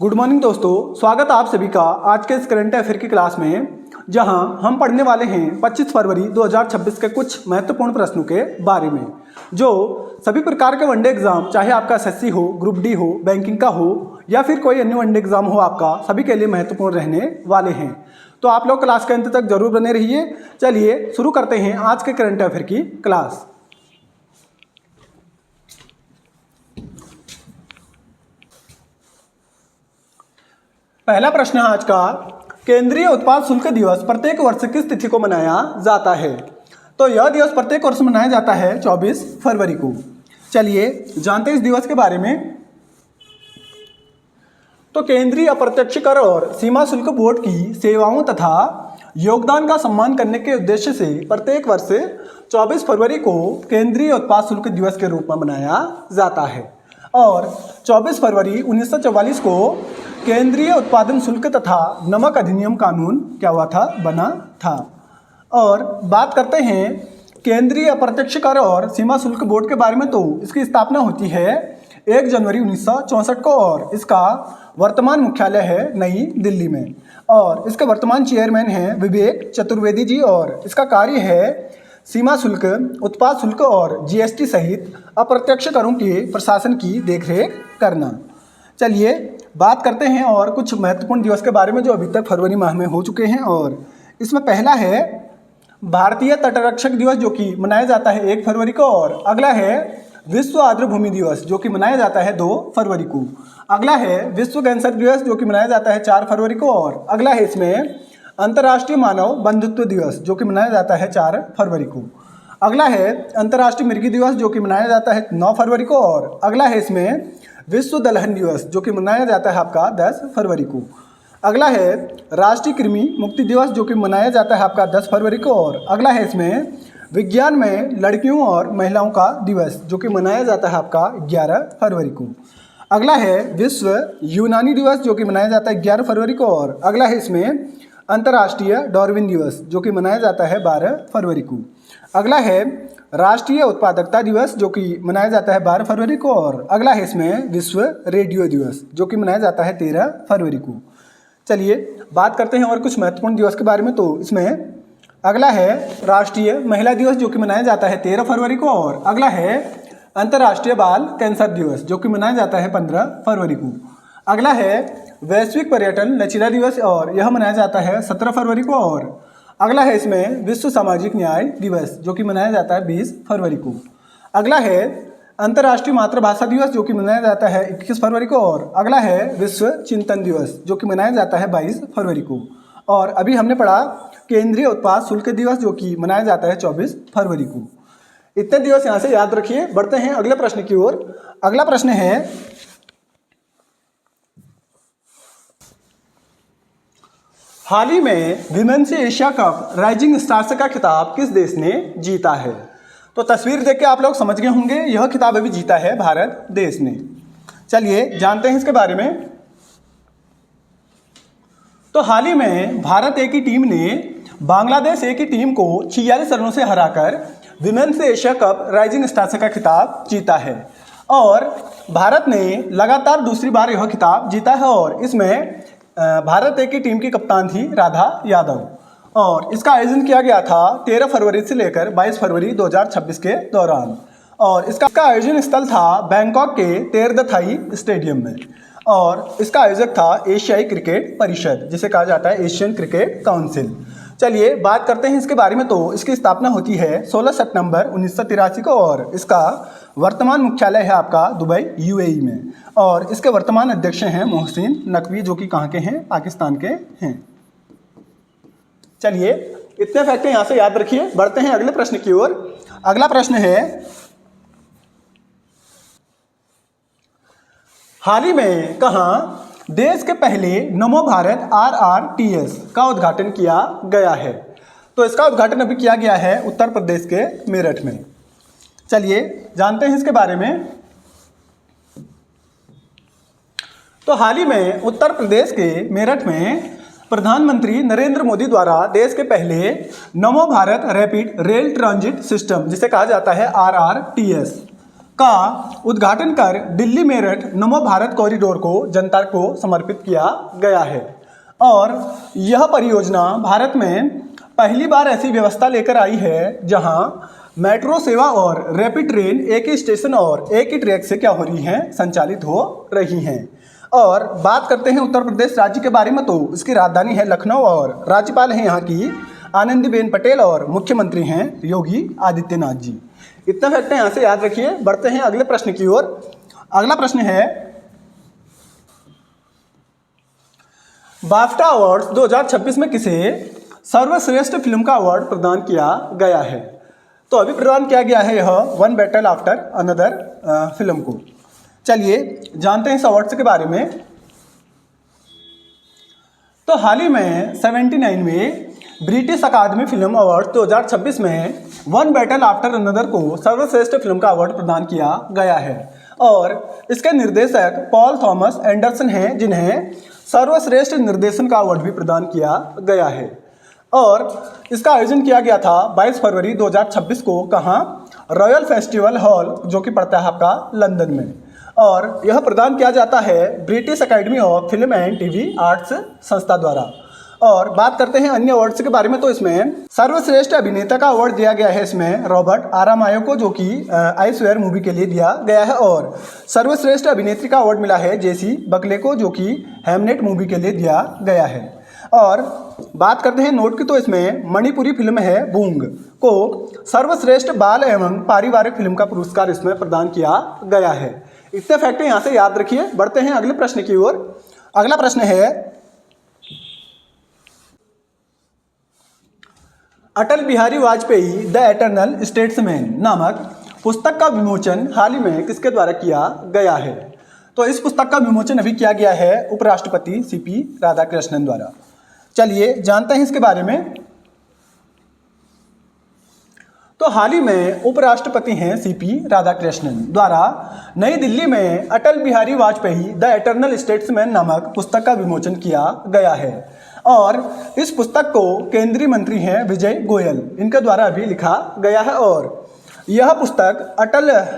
Good morning दोस्तों, स्वागत है आप सभी का आज के इस करंट अफेयर की क्लास में, जहां हम पढ़ने वाले हैं 25 फरवरी 2026 के कुछ महत्वपूर्ण प्रश्नों के बारे में, जो सभी प्रकार के वनडे एग्जाम, चाहे आपका एसएससी हो, ग्रुप डी हो, बैंकिंग का हो या फिर कोई अन्य वनडे एग्जाम हो, आपका सभी के लिए महत्वपूर्ण रहने वाले हैं। तो आप लोग क्लास के अंत तक जरूर बने रहिए। चलिए शुरू करते हैं आज के करंट अफेयर की क्लास। पहला प्रश्न है आज का, केंद्रीय उत्पाद शुल्क दिवस प्रत्येक वर्ष किस तिथि को मनाया जाता है? तो यह दिवस प्रत्येक वर्ष मनाया जाता है 24 फरवरी को। चलिए जानते हैं इस दिवस के बारे में। तो केंद्रीय अप्रत्यक्ष कर और सीमा शुल्क बोर्ड की सेवाओं तथा योगदान का सम्मान करने के उद्देश्य से प्रत्येक वर्ष 24 फरवरी को केंद्रीय उत्पाद शुल्क दिवस के रूप में मनाया जाता है। और 24 फरवरी 1944 को केंद्रीय उत्पादन शुल्क तथा नमक अधिनियम कानून क्या हुआ था? बना था। और बात करते हैं केंद्रीय अप्रत्यक्ष कर और सीमा शुल्क बोर्ड के बारे में, तो इसकी स्थापना होती है 1 जनवरी 1964 को और इसका वर्तमान मुख्यालय है नई दिल्ली में। और इसके वर्तमान चेयरमैन हैं विवेक चतुर्वेदी जी और इसका कार्य है सीमा शुल्क, उत्पाद शुल्क और जीएसटी सहित अप्रत्यक्ष करों के प्रशासन की देखरेख करना। चलिए बात करते हैं और कुछ महत्वपूर्ण दिवस के बारे में जो अभी तक फरवरी माह में हो चुके हैं। और इसमें पहला है भारतीय तटरक्षक दिवस, जो कि मनाया जाता है 1 फरवरी को। और अगला है विश्व आर्द्रभूमि दिवस, जो कि मनाया जाता है 2 फरवरी को। अगला है विश्व कैंसर दिवस, जो कि मनाया जाता है 4 फरवरी को। और अगला है इसमें अंतर्राष्ट्रीय मानव बंधुत्व दिवस, जो कि मनाया जाता है 4 फरवरी को। अगला है अंतर्राष्ट्रीय मिर्गी दिवस, जो कि मनाया जाता है 9 फरवरी को। और अगला है इसमें विश्व दलहन दिवस, जो कि मनाया जाता है आपका 10 फरवरी को। अगला है राष्ट्रीय कृमि मुक्ति दिवस, जो कि मनाया जाता है आपका 10 फरवरी को। और अगला है इसमें विज्ञान में लड़कियों और महिलाओं का दिवस, जो कि मनाया जाता है आपका 11 फरवरी को। अगला है विश्व यूनानी दिवस, जो कि मनाया जाता है 11 फरवरी को। और अगला है इसमें अंतर्राष्ट्रीय डार्विन दिवस, जो कि मनाया जाता है 12 फरवरी को। अगला है राष्ट्रीय उत्पादकता दिवस, जो कि मनाया जाता है 12 फरवरी को। और अगला है इसमें विश्व रेडियो दिवस, जो कि मनाया जाता है 13 फरवरी को। चलिए बात करते हैं और कुछ महत्वपूर्ण दिवस के बारे में। तो इसमें अगला है राष्ट्रीय महिला दिवस, जो कि मनाया जाता है 13 फरवरी को। और अगला है अंतर्राष्ट्रीय बाल कैंसर दिवस, जो कि मनाया जाता है 15 फरवरी को। अगला है वैश्विक पर्यटन लचीला दिवस और यह मनाया जाता है 17 फरवरी को। और अगला है इसमें विश्व सामाजिक न्याय दिवस, जो कि मनाया जाता है 20 फरवरी को। अगला है अंतर्राष्ट्रीय मातृभाषा दिवस, जो कि मनाया जाता है 21 फरवरी को। और अगला है विश्व चिंतन दिवस, जो कि मनाया जाता है 22 फरवरी को। और अभी हमने पढ़ा केंद्रीय उत्पाद शुल्क दिवस, जो कि मनाया जाता है 24 फरवरी को। इतने दिवस यहाँ से याद रखिए। बढ़ते हैं अगले प्रश्न की ओर। अगला प्रश्न है, हाल ही में women's Asia cup rising stars का खिताब किस देश ने जीता है? तो तस्वीर देख के आप लोग समझ गए होंगे, यह खिताब अभी जीता है भारत देश ने। चलिए जानते हैं इसके बारे में। तो हाल ही में भारत ए की टीम ने बांग्लादेश ए की टीम को 46 रनों से हराकर women's Asia cup rising stars का खिताब जीता है। और भारत ने लगातार दूसरी बार यह खिताब जीता है। और इसमें भारत ए की टीम की कप्तान थी राधा यादव। और इसका आयोजन किया गया था 13 फरवरी से लेकर 22 फरवरी 2026 के दौरान। और इसका आयोजन स्थल था बैंकॉक के तेरदथाई स्टेडियम में। और इसका आयोजक था एशियाई क्रिकेट परिषद, जिसे कहा जाता है एशियन क्रिकेट काउंसिल। चलिए बात करते हैं इसके बारे में। तो इसकी स्थापना होती है 16 सितंबर 1983 को। और इसका वर्तमान मुख्यालय है आपका दुबई यूएई में। और इसके वर्तमान अध्यक्ष हैं मोहसिन नकवी, जो कि कहाँ के हैं? पाकिस्तान के हैं। चलिए इतने फैक्ट यहाँ से याद रखिए। बढ़ते हैं अगले प्रश्न की ओर। अगला प्रश्न है, हाल ही में कहाँ देश के पहले नमो भारत RRTS का उद्घाटन किया गया है? तो इसका उद्घाटन अभी किया गया है उत्तर प्रदेश के मेरठ में। चलिए जानते हैं इसके बारे में। तो हाल ही में उत्तर प्रदेश के मेरठ में प्रधानमंत्री नरेंद्र मोदी द्वारा देश के पहले नमो Bharat rapid rail transit system, जिसे कहा जाता है RRTS, का उद्घाटन कर दिल्ली मेरठ नमो भारत कॉरिडोर को जनता को समर्पित किया गया है। और यह परियोजना भारत में पहली बार ऐसी व्यवस्था लेकर आई है जहां मेट्रो सेवा और रैपिड ट्रेन एक ही स्टेशन और एक ही ट्रैक से क्या हो रही हैं, संचालित हो रही हैं। और बात करते हैं उत्तर प्रदेश राज्य के बारे में, तो इसकी राजधानी है लखनऊ और राज्यपाल हैं यहाँ की आनंदीबेन पटेल और मुख्यमंत्री हैं योगी आदित्यनाथ जी। इतना फैक्ट यहाँ से याद रखिए। बढ़ते हैं अगले प्रश्न की ओर। अगला प्रश्न है बाफ्टा अवार्ड्स 2026 में किसे सर्वश्रेष्ठ फिल्म का अवार्ड प्रदान किया गया है? तो अभी प्रदान किया गया है यह one battle after another film को। चलिए जानते हैं इस अवार्ड्स के बारे में। तो हाल ही में 79 में ब्रिटिश अकादमी फिल्म अवार्ड 2026 में वन बैटल आफ्टर अनदर को सर्वश्रेष्ठ फिल्म का अवार्ड प्रदान किया गया है। और इसके निर्देशक पॉल थॉमस एंडरसन हैं, जिन्हें सर्वश्रेष्ठ निर्देशन का अवार्ड भी प्रदान किया गया है। और इसका आयोजन किया गया था 22 फरवरी 2026 को। कहाँ? रॉयल फेस्टिवल हॉल, जो कि पड़ता है आपका लंदन में। और यह प्रदान किया जाता है British academy of film and TV arts संस्था द्वारा। और बात करते हैं अन्य अवार्ड्स के बारे में, तो इसमें सर्वश्रेष्ठ अभिनेता का अवार्ड दिया गया है इसमें रॉबर्ट आरामायो को, जो कि आई स्वेयर मूवी के लिए दिया गया है। और सर्वश्रेष्ठ अभिनेत्री का अवार्ड मिला है जेसी बकले को, जो कि हैमनेट मूवी के लिए दिया गया है। और बात करते हैं नोट की, तो इसमें मणिपुरी फिल्म है बूंग को सर्वश्रेष्ठ बाल एवं पारिवारिक फिल्म का पुरस्कार इसमें प्रदान किया गया है। इतने फैक्ट यहाँ से याद रखिए। बढ़ते हैं अगले प्रश्न की ओर। अगला प्रश्न है Atal Bihari Vajpayee the eternal statesman नामक पुस्तक का विमोचन हाल ही में किसके द्वारा किया गया है? तो इस पुस्तक का विमोचन अभी किया गया है उपराष्ट्रपति सीपी राधाकृष्णन द्वारा। चलिए जानते हैं इसके बारे में। तो हाल ही में उपराष्ट्रपति हैं सीपी राधाकृष्णन द्वारा नई दिल्ली में Atal Bihari Vajpayee the eternal statesman नामक पुस्तक का विमोचन किया गया है। और इस पुस्तक को केंद्रीय मंत्री हैं विजय गोयल, इनके द्वारा अभी लिखा गया है। और यह पुस्तक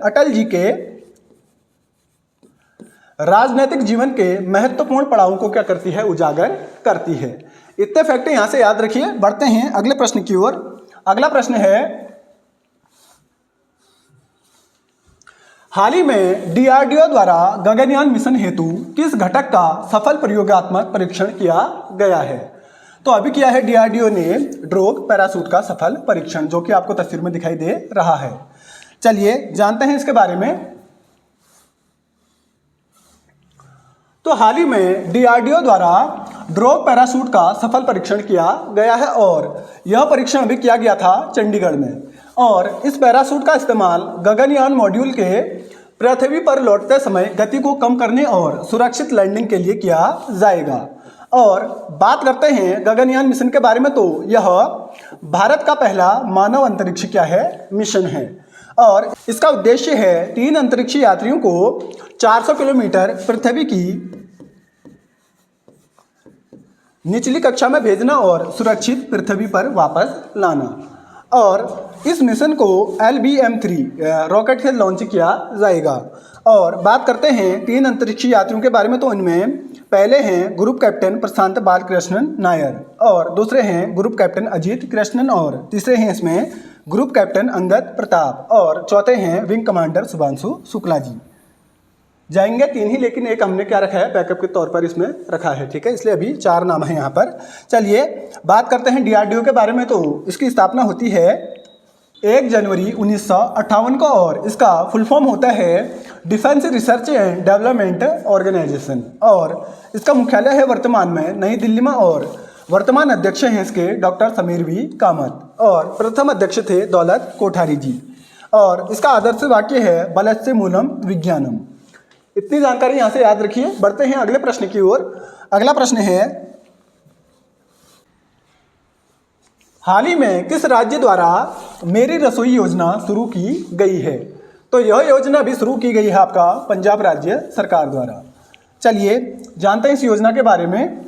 अटल जी के राजनीतिक जीवन के महत्वपूर्ण पड़ावों को क्या करती है? उजागर करती है। इतने फैक्ट यहाँ से याद रखिए। बढ़ते हैं अगले प्रश्न की ओर। अगला प्रश्न है हाल ही में डीआरडीओ द्वारा गगनयान मिशन हेतु किस घटक का सफल प्रयोगात्मक परीक्षण किया गया है? तो अभी किया है डीआरडीओ ने ड्रोग पैराशूट का सफल परीक्षण, जो कि आपको तस्वीर में दिखाई दे रहा है। चलिए जानते हैं इसके बारे में। तो हाल ही में डीआरडीओ द्वारा ड्रोग पैराशूट का सफल परीक्षण किया गया है। और यह परीक्षण अभी किया गया था चंडीगढ़ में। और इस पैराशूट का इस्तेमाल गगनयान मॉड्यूल के पृथ्वी पर लौटते समय गति को कम करने और सुरक्षित लैंडिंग के लिए किया जाएगा। और बात करते हैं गगनयान मिशन के बारे में, तो यह भारत का पहला मानव अंतरिक्ष क्या है? मिशन है। और इसका उद्देश्य है 3 अंतरिक्ष यात्रियों को 400 किलोमीटर पृथ्वी की निचली कक्षा में भेजना और सुरक्षित पृथ्वी पर वापस लाना। और इस मिशन को LBM-3 रॉकेट से लॉन्च किया जाएगा। और बात करते हैं 3 अंतरिक्ष यात्रियों के बारे में, तो इनमें पहले हैं ग्रुप कैप्टन प्रशांत बालकृष्णन नायर, और दूसरे हैं ग्रुप कैप्टन अजीत कृष्णन, और तीसरे हैं इसमें ग्रुप कैप्टन अंगद प्रताप, और चौथे हैं विंग कमांडर शुभांशु शुक्ला जी। जाएंगे 3 ही, लेकिन एक हमने क्या रखा है? बैकअप के तौर पर इसमें रखा है, ठीक है, इसलिए अभी 4 नाम है यहाँ पर। चलिए बात करते हैं डीआरडीओ के बारे में। तो इसकी स्थापना होती है 1 जनवरी 1958 को, और इसका फुल फॉर्म होता है defence research and development organisation. और इसका मुख्यालय है वर्तमान में नई दिल्ली में। और वर्तमान अध्यक्ष हैं इसके डॉक्टर समीर वी कामत, और प्रथम अध्यक्ष थे दौलत कोठारी जी। और इसका आदर्श वाक्य है बलस्य मूलम विज्ञानम। इतनी जानकारी यहाँ से याद रखिए। बढ़ते हैं अगले प्रश्न की ओर। अगला प्रश्न है हाल ही में किस राज्य द्वारा मेरी रसोई योजना शुरू की गई है? तो यह योजना भी शुरू की गई है आपका पंजाब राज्य सरकार द्वारा। चलिए जानते हैं इस योजना के बारे में।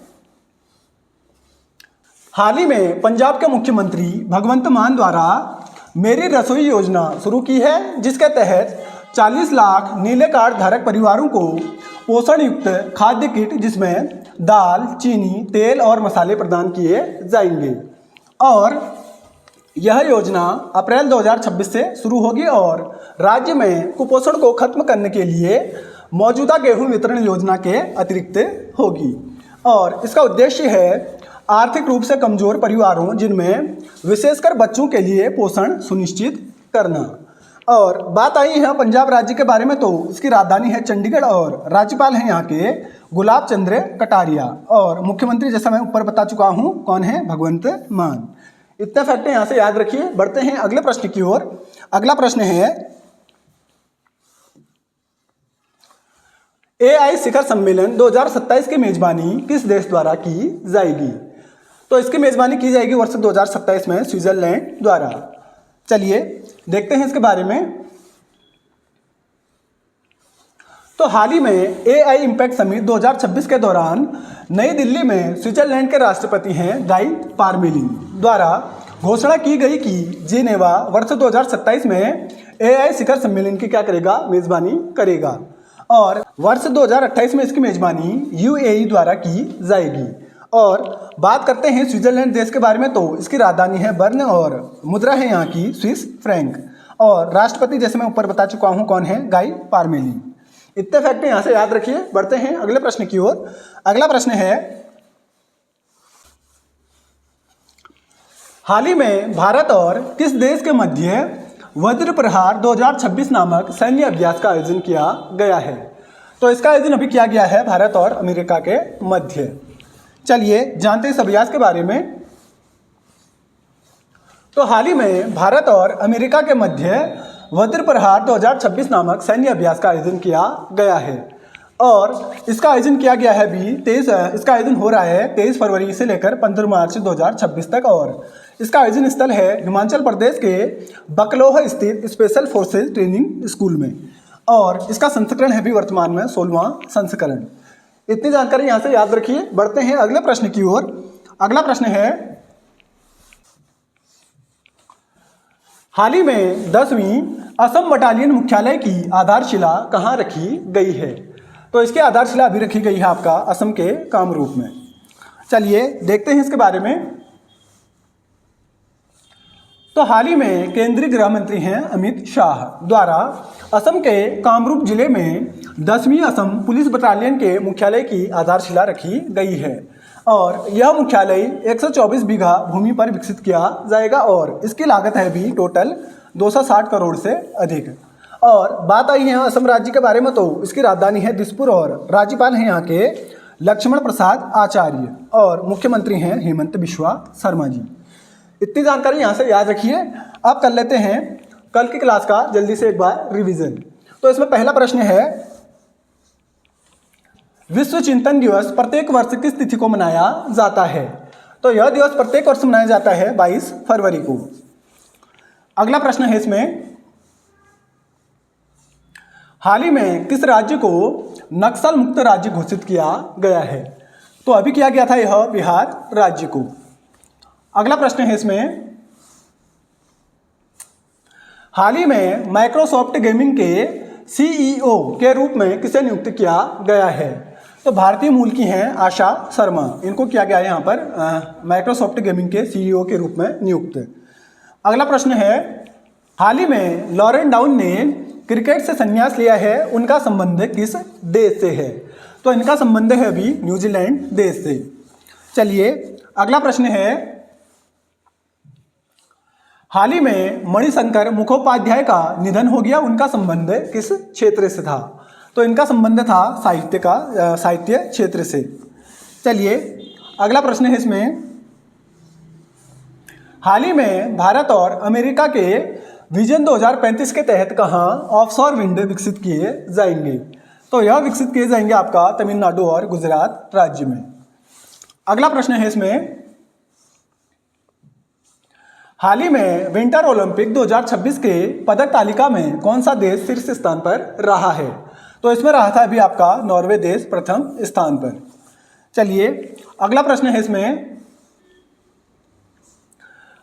हाल ही में पंजाब के मुख्यमंत्री भगवंत मान द्वारा मेरी रसोई योजना शुरू की है, जिसके तहत 40 लाख नीले कार्ड धारक परिवारों को पोषण युक्त खाद्य किट जिसमें दाल, चीनी, तेल और मसाले प्रदान किए जाएंगे। और यह योजना अप्रैल 2026 से शुरू होगी और राज्य में कुपोषण को खत्म करने के लिए मौजूदा गेहूं वितरण योजना के अतिरिक्त होगी। और इसका उद्देश्य है आर्थिक रूप से कमजोर परिवारों जिनमें विशेषकर बच्चों के लिए पोषण सुनिश्चित करना। और बात आई है पंजाब राज्य के बारे में, तो इसकी राजधानी है चंडीगढ़ और राज्यपाल हैं यहाँ के गुलाब चंद्र कटारिया और मुख्यमंत्री जैसा मैं ऊपर बता चुका हूँ कौन है, भगवंत मान। इतने फैक्ट यहाँ से याद रखिए। बढ़ते हैं अगले प्रश्न की ओर। अगला प्रश्न है AI शिखर सम्मेलन 2027 की मेजबानी किस देश द्वारा की जाएगी? तो इसकी मेजबानी की जाएगी वर्ष 2027 में स्विट्जरलैंड द्वारा। चलिए देखते हैं इसके बारे में। तो हाल ही में AI इम्पैक्ट समिट 2026 के दौरान नई दिल्ली में स्विट्जरलैंड के राष्ट्रपति हैं गाई पारमेलिन द्वारा घोषणा की गई कि जिनेवा वर्ष 2027 में AI शिखर सम्मेलन की क्या करेगा, मेजबानी करेगा। और वर्ष 2028 में इसकी मेजबानी UAE द्वारा की जाएगी। और बात करते हैं स्विट्जरलैंड देश के बारे में, तो इसकी राजधानी है बर्न और मुद्रा है यहाँ की स्विस फ्रैंक। और राष्ट्रपति जैसे मैं ऊपर बता चुका हूँ कौन है, गाई पारमेलिन। इतने फैक्ट यहाँ से याद रखिए। बढ़ते हैं अगले प्रश्न की ओर। अगला प्रश्न है हाल ही में भारत और किस देश के मध्य वज्र प्रहार 2026 नामक सैन्य अभ्यास का आयोजन किया गया है? तो इसका आयोजन अभी किया गया है भारत और अमेरिका के मध्य। चलिए जानते हैं इस अभ्यास के बारे में। तो हाल ही में भारत और अमेरिका के मध्य वज्र प्रहार 2026 नामक सैन्य अभ्यास का आयोजन किया गया है। और इसका आयोजन किया गया है भी इसका आयोजन हो रहा है 23 फरवरी से लेकर 15 मार्च 2026 तक। और इसका आयोजन स्थल है हिमाचल प्रदेश के बकलोह स्थित स्पेशल फोर्सेज ट्रेनिंग स्कूल में। और इसका संस्करण है भी वर्तमान में 16वां संस्करण। इतनी जानकारी यहाँ से याद रखिए। बढ़ते हैं अगले प्रश्न की ओर। अगला प्रश्न है हाल ही में 10वीं असम बटालियन मुख्यालय की आधारशिला कहाँ रखी गई है? तो इसकी आधारशिला अभी रखी गई है आपका असम के कामरूप में। चलिए देखते हैं इसके बारे में। तो हाल ही में केंद्रीय गृह मंत्री हैं अमित शाह द्वारा असम के कामरूप जिले में 10वीं असम पुलिस बटालियन के मुख्यालय की आधारशिला रखी गई है। और यह मुख्यालय 124 बीघा भूमि पर विकसित किया जाएगा और इसकी लागत है भी टोटल 260 करोड़ से अधिक। और बात आई है असम राज्य के बारे में, तो इसकी राजधानी है दिसपुर और राज्यपाल हैं यहाँ के लक्ष्मण प्रसाद आचार्य और मुख्यमंत्री हैं हेमंत बिश्वा शर्मा जी। इतनी जानकारी यहाँ से याद रखिए। अब कर लेते हैं कल की क्लास का जल्दी से एक बार रिवीजन। तो इसमें पहला प्रश्न है विश्व चिंतन दिवस प्रत्येक वर्ष किस तिथि को मनाया जाता है? तो यह दिवस प्रत्येक वर्ष मनाया जाता है 22 फरवरी को। अगला प्रश्न है इसमें हाल ही में किस राज्य को नक्सल मुक्त राज्य घोषित किया गया है? तो अभी किया गया था यह बिहार राज्य को। अगला प्रश्न है इसमें हाल ही में माइक्रोसॉफ्ट गेमिंग के CEO के रूप में किसे नियुक्त किया गया है? तो भारतीय मूल की हैं आशा शर्मा। इनको किया गया है यहाँ पर माइक्रोसॉफ्ट गेमिंग के CEO के रूप में नियुक्त। अगला प्रश्न है हाल ही में लॉरेन डाउन ने क्रिकेट से संन्यास लिया है, उनका संबंध किस देश से है? तो इनका संबंध है अभी न्यूजीलैंड देश से। चलिए अगला प्रश्न है हाल ही में मणिशंकर मुखोपाध्याय का निधन हो गया, उनका संबंध किस क्षेत्र से था? तो इनका संबंध था साहित्य क्षेत्र से। चलिए अगला प्रश्न है इसमें हाल ही में भारत और अमेरिका के विजन 2035 के तहत कहाँ ऑफशोर विंड विकसित किए जाएंगे? तो यह विकसित किए जाएंगे आपका तमिलनाडु और गुजरात राज्य में। अगला प्रश्न है इसमें हाल ही में विंटर ओलंपिक 2026 के पदक तालिका में कौन सा देश शीर्ष स्थान पर रहा है? तो इसमें रहा था अभी आपका नॉर्वे देश प्रथम स्थान पर। चलिए अगला प्रश्न है इसमें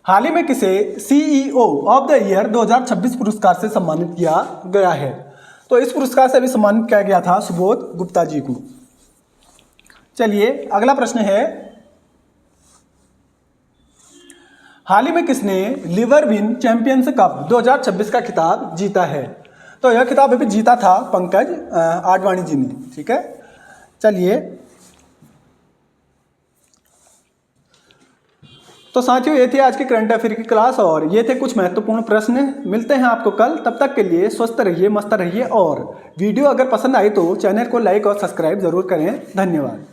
हाल ही में किसे CEO ऑफ द ईयर 2026 पुरस्कार से सम्मानित किया गया है? तो इस पुरस्कार से भी सम्मानित किया गया था सुबोध गुप्ता जी को। चलिए अगला प्रश्न है, हाल ही में किसने लिवरविन चैंपियंस कप 2026 का खिताब जीता है? तो यह खिताब अभी जीता था पंकज आडवाणी जी ने। ठीक है, चलिए तो साथियों ये थी आज की करंट अफेयर की क्लास और ये थे कुछ महत्वपूर्ण प्रश्न। मिलते हैं आपको कल, तब तक के लिए स्वस्थ रहिए, मस्त रहिए और वीडियो अगर पसंद आई तो चैनल को लाइक और सब्सक्राइब जरूर करें। धन्यवाद।